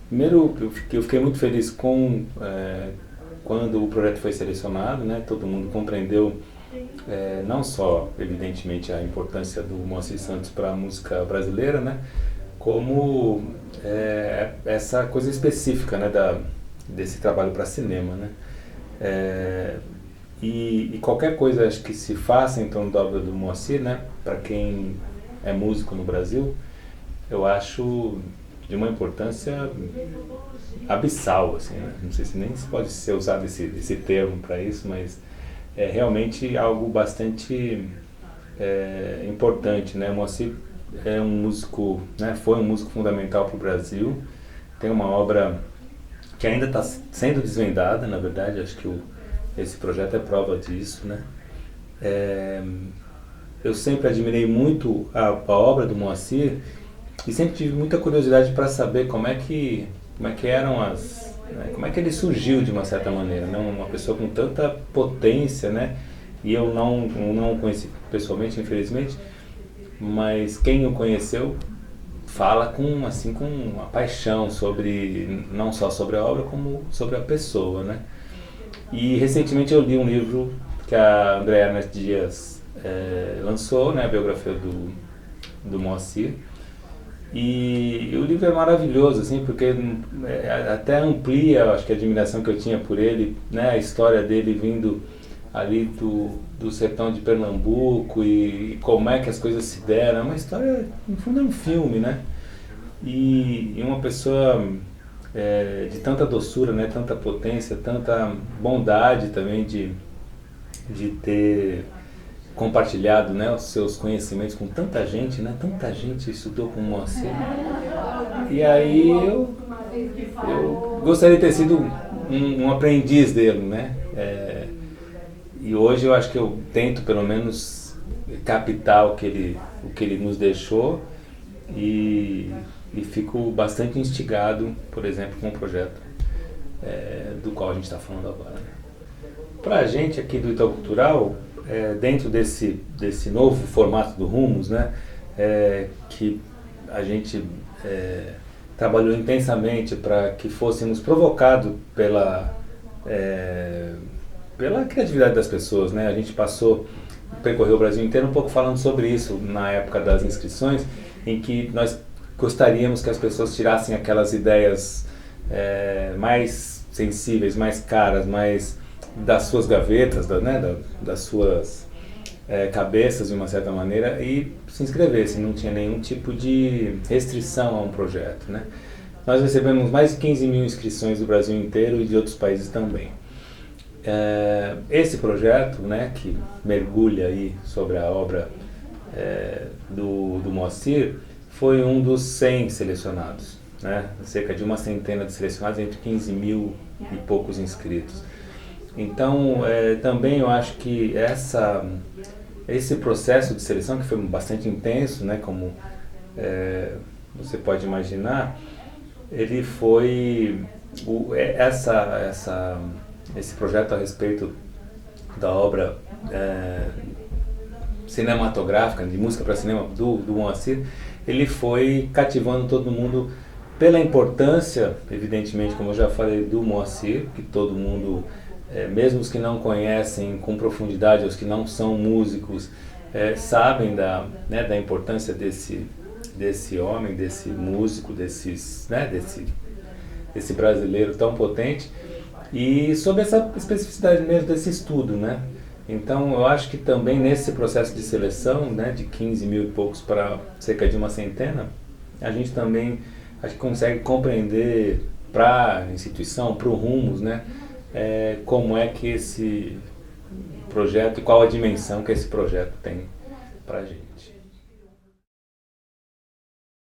Primeiro, eu fiquei muito feliz com quando o projeto foi selecionado, né? Todo mundo compreendeu não só, evidentemente, a importância do Moacir Santos para a música brasileira, né? Como essa coisa específica, né? Desse trabalho para cinema, né? É, e qualquer coisa acho que se faça em torno da obra do Moacir, né? Para quem é músico no Brasil, eu acho de uma importância abissal, assim, né? Não sei se nem se pode ser usado esse termo para isso, mas é realmente algo bastante importante, né? O Moacir é um músico, né? Foi um músico fundamental para o Brasil, tem uma obra que ainda está sendo desvendada, na verdade, acho que esse projeto é prova disso, né? É, eu sempre admirei muito a obra do Moacir e sempre tive muita curiosidade para saber como é que eram como é que ele surgiu de uma certa maneira, né? Uma pessoa com tanta potência, né? E eu não o conheci pessoalmente, infelizmente, mas quem o conheceu fala com uma paixão sobre não só sobre a obra como sobre a pessoa, né? E recentemente eu li um livro que a Andréa Ernest Dias lançou, né, a biografia do Moacir. E o livro é maravilhoso, assim, porque até amplia, acho que a admiração que eu tinha por ele, né, a história dele vindo ali do sertão de Pernambuco e como é que as coisas se deram. É uma história, no fundo é um filme, né? E uma pessoa de tanta doçura, né, tanta potência, tanta bondade também de ter compartilhado, né, os seus conhecimentos com tanta gente, né? Tanta gente estudou com o Moacir. E aí eu gostaria de ter sido um aprendiz dele, né? E hoje eu acho que eu tento pelo menos captar o que ele nos deixou e, e fico bastante instigado, por exemplo, com o projeto do qual a gente está falando agora. Né? Para a gente aqui do Itaú Cultural, dentro desse novo formato do Rumos, né, que a gente trabalhou intensamente para que fôssemos provocados pela criatividade das pessoas, né? A gente percorreu o Brasil inteiro um pouco falando sobre isso na época das inscrições, em que nós gostaríamos que as pessoas tirassem aquelas ideias mais sensíveis, mais caras, mais das suas gavetas, das suas cabeças de uma certa maneira e se inscrevessem, não tinha nenhum tipo de restrição a um projeto, né? Nós recebemos mais de 15 mil inscrições do Brasil inteiro e de outros países também. Esse projeto, né, que mergulha aí sobre a obra do Moacir, foi um dos 100 selecionados, né? Cerca de uma centena de selecionados entre 15 mil e poucos inscritos. Então, também eu acho que esse processo de seleção, que foi bastante intenso, né, como você pode imaginar, ele foi esse projeto a respeito da obra cinematográfica, de música para cinema do Moacir, ele foi cativando todo mundo pela importância, evidentemente, como eu já falei, do Moacir, que todo mundo, mesmo os que não conhecem com profundidade, os que não são músicos, sabem da importância desse homem, desse músico, desse brasileiro tão potente, e sobre essa especificidade mesmo desse estudo, né? Então eu acho que também nesse processo de seleção, né, de 15 mil e poucos para cerca de uma centena, a gente também acho que consegue compreender para a instituição, para o Rumos, né, como é que esse projeto e qual a dimensão que esse projeto tem para a gente.